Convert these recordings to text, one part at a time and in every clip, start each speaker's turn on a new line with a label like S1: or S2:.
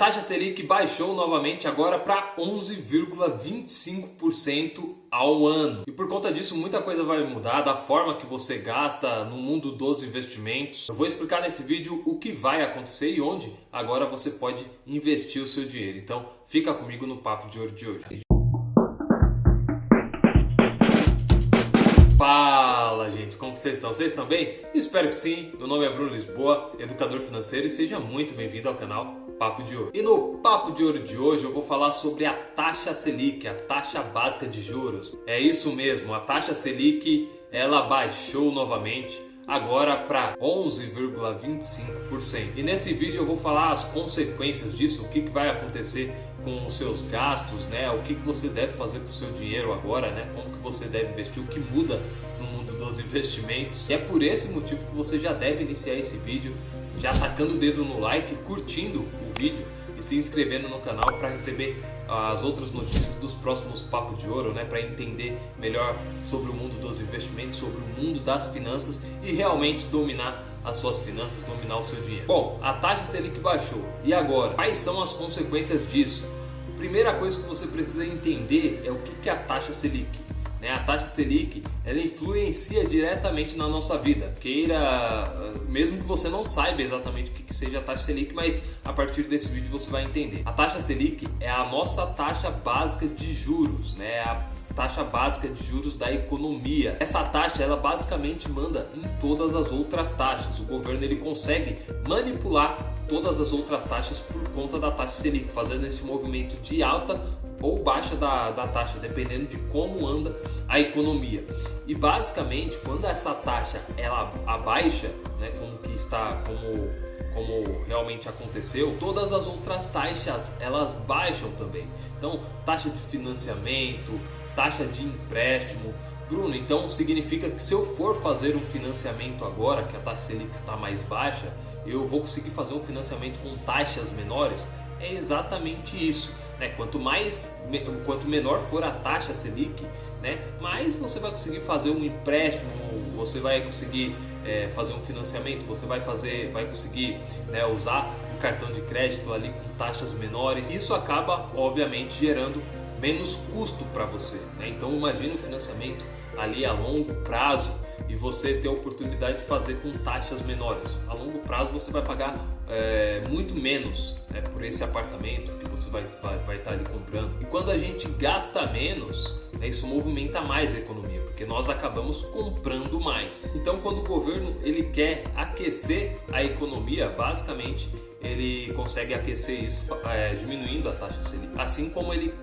S1: taxa Selic baixou novamente agora para 11,25% ao ano. E por conta disso muita coisa vai mudar da forma que você gasta no mundo dos investimentos. Eu vou explicar nesse vídeo o que vai acontecer e onde agora você pode investir o seu dinheiro. Então fica comigo no Papo de Ouro de hoje. Fala, gente, como vocês estão? Vocês estão bem? Espero que sim. Meu nome é Bruno Lisboa, educador financeiro, e seja muito bem-vindo ao canal Papo de Ouro. E no Papo de Ouro de hoje eu vou falar sobre a taxa Selic, a taxa básica de juros. É isso mesmo, a taxa Selic ela baixou novamente agora para 11,25%. E nesse vídeo eu vou falar as consequências disso, o que vai acontecer com os seus gastos, né? O que você deve fazer com o seu dinheiro agora, né? Como que você deve investir, o que muda no mundo dos investimentos. E é por esse motivo que você já deve iniciar esse vídeo já tacando o dedo no like, curtindo o vídeo e se inscrevendo no canal para receber as outras notícias dos próximos Papo de Ouro, né? Para entender melhor sobre o mundo dos investimentos, sobre o mundo das finanças e realmente dominar as suas finanças, dominar o seu dinheiro. Bom, a taxa Selic baixou. E agora? Quais são as consequências disso? A primeira coisa que você precisa entender é o que é a taxa Selic. A taxa Selic ela influencia diretamente na nossa vida, mesmo que você não saiba exatamente o que seja a taxa Selic, mas a partir desse vídeo você vai entender. A taxa Selic é a nossa taxa básica de juros, a taxa básica de juros da economia. Essa taxa ela basicamente manda em todas as outras taxas. O governo ele consegue manipular todas as outras taxas por conta da taxa Selic, fazendo esse movimento de alta ou baixa da taxa, dependendo de como anda a economia. E basicamente, quando essa taxa ela abaixa, como realmente aconteceu, todas as outras taxas elas baixam também. Então, taxa de financiamento, taxa de empréstimo. Bruno, então significa que se eu for fazer um financiamento agora, que a taxa Selic está mais baixa, eu vou conseguir fazer um financiamento com taxas menores? É exatamente isso. Quanto menor for a taxa Selic, mais você vai conseguir fazer um empréstimo, você vai conseguir fazer um financiamento, você vai conseguir usar o cartão de crédito ali com taxas menores. Isso acaba, obviamente, gerando menos custo para você. Então imagine um financiamento ali a longo prazo e você ter a oportunidade de fazer com taxas menores. A longo prazo você vai pagar muito menos por esse apartamento que você vai estar ali comprando. E quando a gente gasta menos, isso movimenta mais a economia, porque nós acabamos comprando mais. Então quando o governo ele quer aquecer a economia, basicamente ele consegue aquecer isso diminuindo a taxa Selic. Assim como ele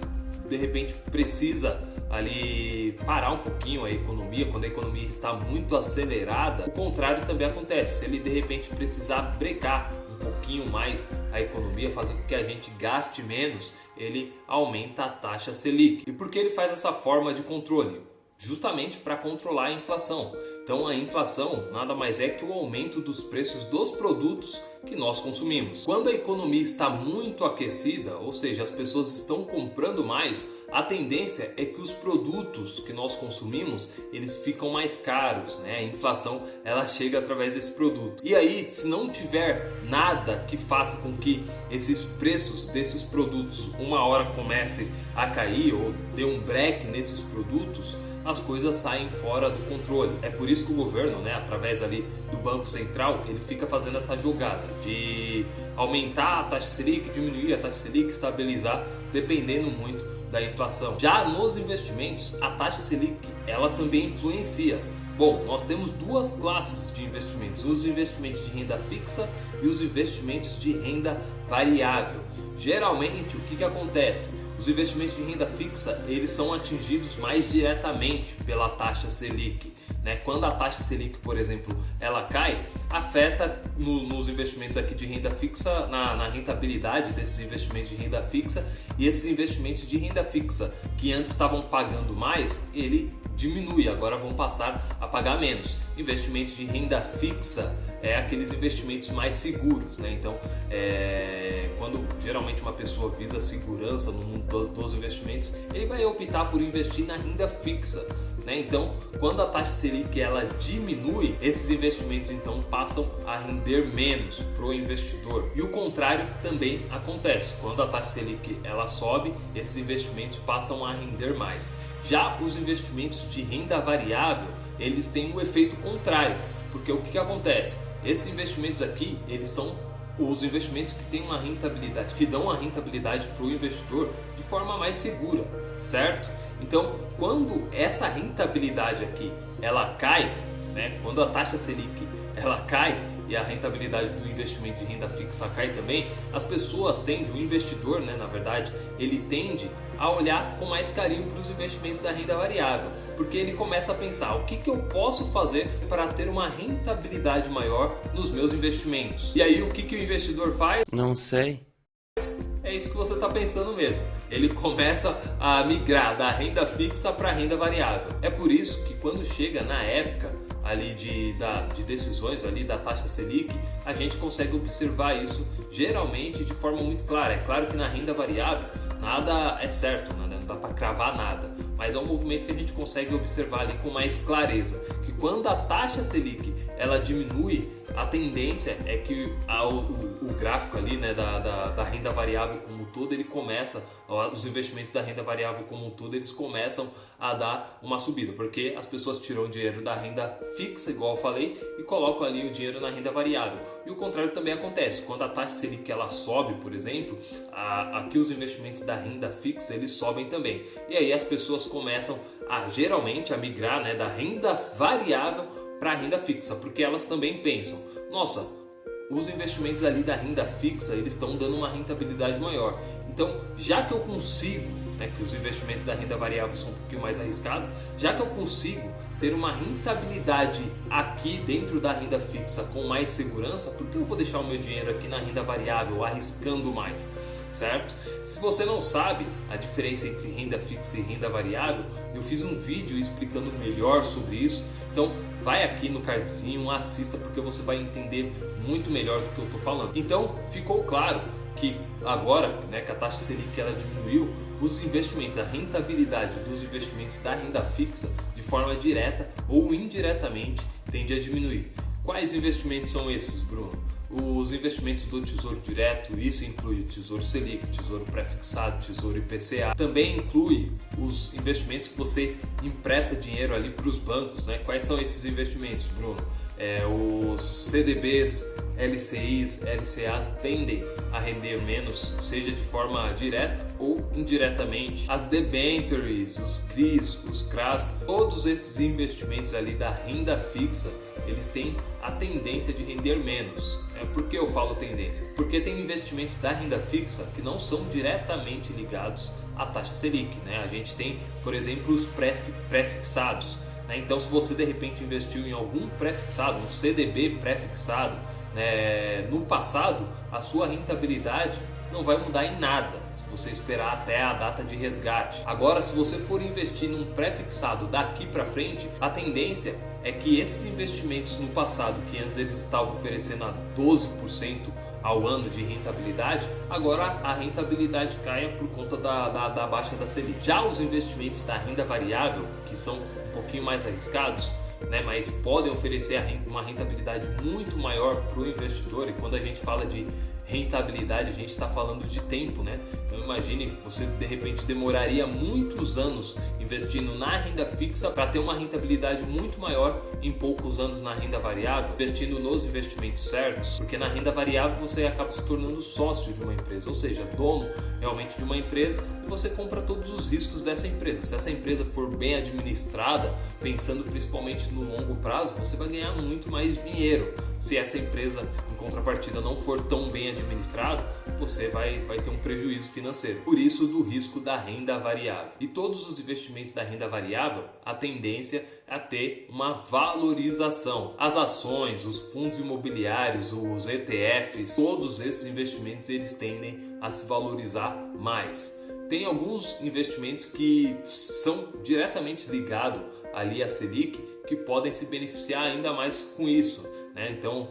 S1: de repente precisa ali parar um pouquinho a economia, quando a economia está muito acelerada, o contrário também acontece. Se ele de repente precisar brecar um pouquinho mais a economia, fazer com que a gente gaste menos, ele aumenta a taxa Selic. E por que ele faz essa forma de controle? Justamente para controlar a inflação. Então a inflação nada mais é que o aumento dos preços dos produtos que nós consumimos. Quando a economia está muito aquecida, ou seja, as pessoas estão comprando mais, a tendência é que os produtos que nós consumimos, eles ficam mais caros, A inflação, ela chega através desse produto. E aí, se não tiver nada que faça com que esses preços desses produtos uma hora comece a cair ou dê um break nesses produtos, as coisas saem fora do controle. É por isso que o governo, através ali do Banco Central, ele fica fazendo essa jogada de aumentar a taxa Selic, diminuir a taxa Selic, estabilizar, dependendo muito da inflação. Já nos investimentos, a taxa Selic, ela também influencia. Bom, nós temos duas classes de investimentos, os investimentos de renda fixa e os investimentos de renda variável. Geralmente, o que acontece? Os investimentos de renda fixa, eles são atingidos mais diretamente pela taxa Selic. Quando a taxa Selic, por exemplo, ela cai, afeta nos investimentos aqui de renda fixa, na rentabilidade desses investimentos de renda fixa, e esses investimentos de renda fixa que antes estavam pagando mais, ele diminui, agora vão passar a pagar menos. Investimentos de renda fixa é aqueles investimentos mais seguros, Então, quando geralmente uma pessoa visa segurança no mundo dos investimentos, ele vai optar por investir na renda fixa, né? Então, quando a taxa Selic ela diminui, esses investimentos então passam a render menos para o investidor. E o contrário também acontece. Quando a taxa Selic ela sobe, esses investimentos passam a render mais. Já os investimentos de renda variável, eles têm um efeito contrário, porque o que acontece? Esses investimentos aqui, eles são os investimentos que têm uma rentabilidade, que dão uma rentabilidade para o investidor de forma mais segura, certo? Então, quando essa rentabilidade aqui ela cai, né? Quando a taxa Selic ela cai e a rentabilidade do investimento de renda fixa cai também, as pessoas tendem, o investidor, né, na verdade, ele tende a olhar com mais carinho para os investimentos da renda variável, porque ele começa a pensar, o que eu posso fazer para ter uma rentabilidade maior nos meus investimentos? E aí o que o investidor faz?
S2: Não sei.
S1: É isso que você está pensando mesmo. Ele começa a migrar da renda fixa para a renda variável. É por isso que quando chega na época ali de decisões ali da taxa Selic, a gente consegue observar isso geralmente de forma muito clara. É claro que na renda variável nada é certo, né? Não dá para cravar nada, mas é um movimento que a gente consegue observar ali com mais clareza, que quando a taxa Selic ela diminui, a tendência é que o gráfico ali, né, da renda variável como um todo, ele começa, os investimentos da renda variável como um todo, eles começam a dar uma subida, porque as pessoas tiram o dinheiro da renda fixa, igual eu falei, e colocam ali o dinheiro na renda variável. E o contrário também acontece, quando a taxa Selic ela sobe, por exemplo, aqui os investimentos da renda fixa, eles sobem também. E aí as pessoas começam geralmente a migrar, né, da renda variável para a renda fixa, porque elas também pensam, nossa, os investimentos ali da renda fixa, eles estão dando uma rentabilidade maior. Então, já que eu consigo, né, que os investimentos da renda variável são um pouquinho mais arriscados, já que eu consigo ter uma rentabilidade aqui dentro da renda fixa com mais segurança, por que eu vou deixar o meu dinheiro aqui na renda variável arriscando mais? Certo? Se você não sabe a diferença entre renda fixa e renda variável, eu fiz um vídeo explicando melhor sobre isso, então vai aqui no cardzinho, assista, porque você vai entender muito melhor do que eu estou falando. Então ficou claro que agora, né, que a taxa Selic ela diminuiu, os investimentos, a rentabilidade dos investimentos da renda fixa de forma direta ou indiretamente tende a diminuir. Quais investimentos são esses, Bruno? Os investimentos do Tesouro Direto, isso inclui o Tesouro Selic, Tesouro Pré-fixado, Tesouro IPCA. Também inclui os investimentos que você empresta dinheiro ali para os bancos, né? Quais são esses investimentos, Bruno? Os CDBs, LCIs, LCAs tendem a render menos, seja de forma direta ou indiretamente. As debentures, os CRIs, os CRAs, todos esses investimentos ali da renda fixa, eles têm a tendência de render menos. Por que eu falo tendência? Porque tem investimentos da renda fixa que não são diretamente ligados à taxa Selic, né? A gente tem, por exemplo, os pré-fixados. Então, se você de repente investiu em algum pré-fixado, um CDB pré-fixado, né, no passado, a sua rentabilidade não vai mudar em nada se você esperar até a data de resgate. Agora, se você for investir num pré-fixado daqui para frente, a tendência é que esses investimentos no passado, que antes eles estavam oferecendo a 12% ao ano de rentabilidade, agora a rentabilidade caia por conta da baixa da Selic. Já os investimentos da renda variável, que são um pouquinho mais arriscados, né, mas podem oferecer uma rentabilidade muito maior para o investidor. E quando a gente fala de rentabilidade, a gente está falando de tempo, né? Então imagine, você de repente demoraria muitos anos investindo na renda fixa para ter uma rentabilidade muito maior em poucos anos na renda variável, investindo nos investimentos certos, porque na renda variável você acaba se tornando sócio de uma empresa, ou seja, dono realmente de uma empresa, e você compra todos os riscos dessa empresa. Se essa empresa for bem administrada, pensando principalmente no longo prazo, você vai ganhar muito mais dinheiro. Se essa empresa, em contrapartida, não for tão bem administrada, você vai ter um prejuízo financeiro. Por isso, do risco da renda variável. E todos os investimentos da renda variável, a tendência é a ter uma valorização. As ações, os fundos imobiliários, os ETFs, todos esses investimentos eles tendem a se valorizar mais. Tem alguns investimentos que são diretamente ligados ali à Selic, que podem se beneficiar ainda mais com isso. né? Então,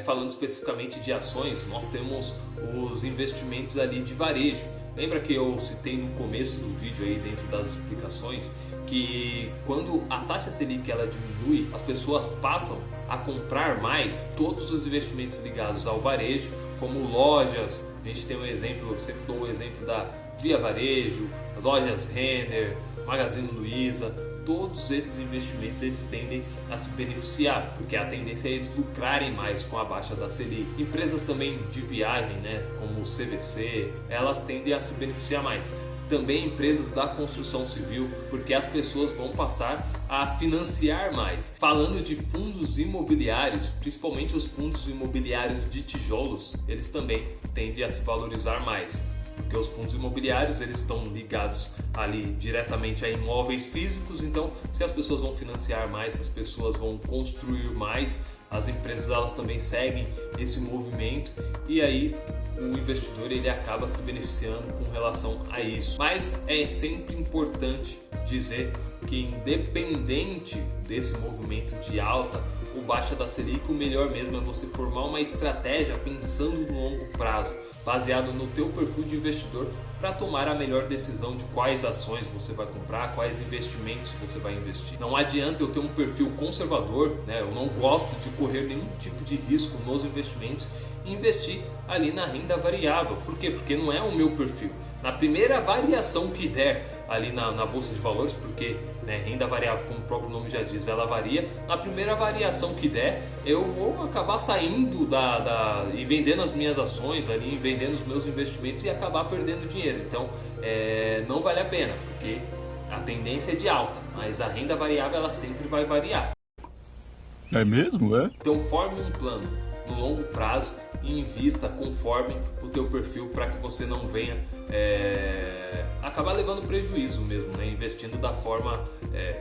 S1: falando especificamente de ações, nós temos os investimentos ali de varejo. Lembra que eu citei no começo do vídeo aí, dentro das explicações, que quando a taxa Selic ela diminui, as pessoas passam a comprar mais todos os investimentos ligados ao varejo, como lojas. A gente tem um exemplo, eu sempre dou o exemplo da Via Varejo, lojas Renner, Magazine Luiza. Todos esses investimentos eles tendem a se beneficiar, porque a tendência é eles lucrarem mais com a baixa da Selic. Empresas também de viagem, né, como o CVC, elas tendem a se beneficiar mais. Também empresas da construção civil, porque as pessoas vão passar a financiar mais. Falando de fundos imobiliários, principalmente os fundos imobiliários de tijolos, eles também tendem a se valorizar mais. Porque os fundos imobiliários eles estão ligados ali diretamente a imóveis físicos, então se as pessoas vão financiar mais, se as pessoas vão construir mais, as empresas elas também seguem esse movimento e aí o investidor ele acaba se beneficiando com relação a isso. Mas é sempre importante dizer que independente desse movimento de alta ou baixa da Selic, o melhor mesmo é você formar uma estratégia pensando no longo prazo, baseado no teu perfil de investidor, para tomar a melhor decisão de quais ações você vai comprar, quais investimentos você vai investir. Não adianta eu ter um perfil conservador, né? Eu não gosto de correr nenhum tipo de risco nos investimentos e investir ali na renda variável. Por quê? Porque não é o meu perfil. Na primeira variação que der ali na bolsa de valores, porque né, renda variável, como o próprio nome já diz, ela varia. Na primeira variação que der, eu vou acabar saindo e vendendo as minhas ações ali, vendendo os meus investimentos e acabar perdendo dinheiro. Então, não vale a pena, porque a tendência é de alta, mas a renda variável ela sempre vai variar.
S2: É mesmo, é?
S1: Então, forme um plano no longo prazo e invista conforme o teu perfil para que você não venha acabar levando prejuízo mesmo, né? Investindo da forma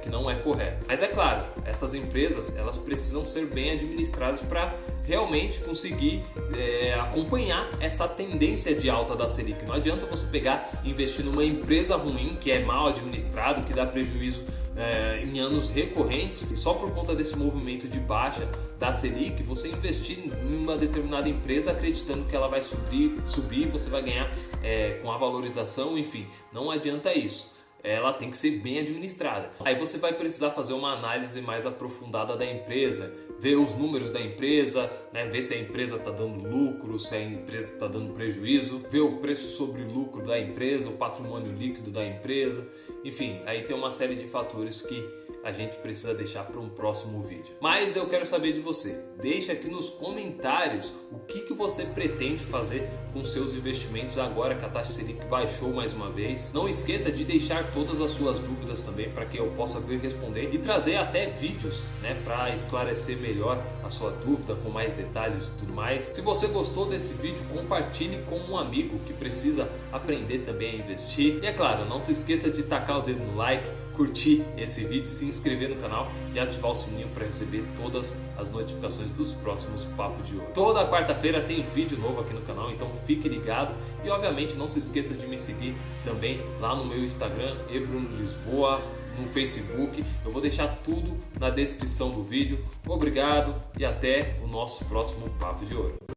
S1: que não é correta. Mas é claro, essas empresas elas precisam ser bem administradas para realmente conseguir acompanhar essa tendência de alta da Selic. Não adianta você pegar e investir numa empresa ruim, que é mal administrado, que dá prejuízo em anos recorrentes, e só por conta desse movimento de baixa da Selic você investir em uma determinada empresa acreditando que ela vai subir, você vai ganhar com a valorização, enfim, não adianta isso. Ela tem que ser bem administrada. Aí você vai precisar fazer uma análise mais aprofundada da empresa, ver os números da empresa, né? Ver se a empresa está dando lucro, se a empresa está dando prejuízo, ver o preço sobre lucro da empresa, o patrimônio líquido da empresa, enfim, aí tem uma série de fatores que a gente precisa deixar para um próximo vídeo. Mas eu quero saber de você. Deixa aqui nos comentários o que você pretende fazer com seus investimentos agora que a taxa Selic baixou mais uma vez. Não esqueça de deixar todas as suas dúvidas também para que eu possa vir responder e trazer até vídeos, né, para esclarecer melhor a sua dúvida com mais detalhes e tudo mais. Se você gostou desse vídeo, compartilhe com um amigo que precisa aprender também a investir. E é claro, não se esqueça de tacar o dedo no like, curtir esse vídeo, se inscrever no canal e ativar o sininho para receber todas as notificações dos próximos Papos de Ouro. Toda quarta-feira tem vídeo novo aqui no canal, então fique ligado e obviamente não se esqueça de me seguir também lá no meu Instagram, eBrunoLisboa, no Facebook. Eu vou deixar tudo na descrição do vídeo. Obrigado e até o nosso próximo Papo de Ouro.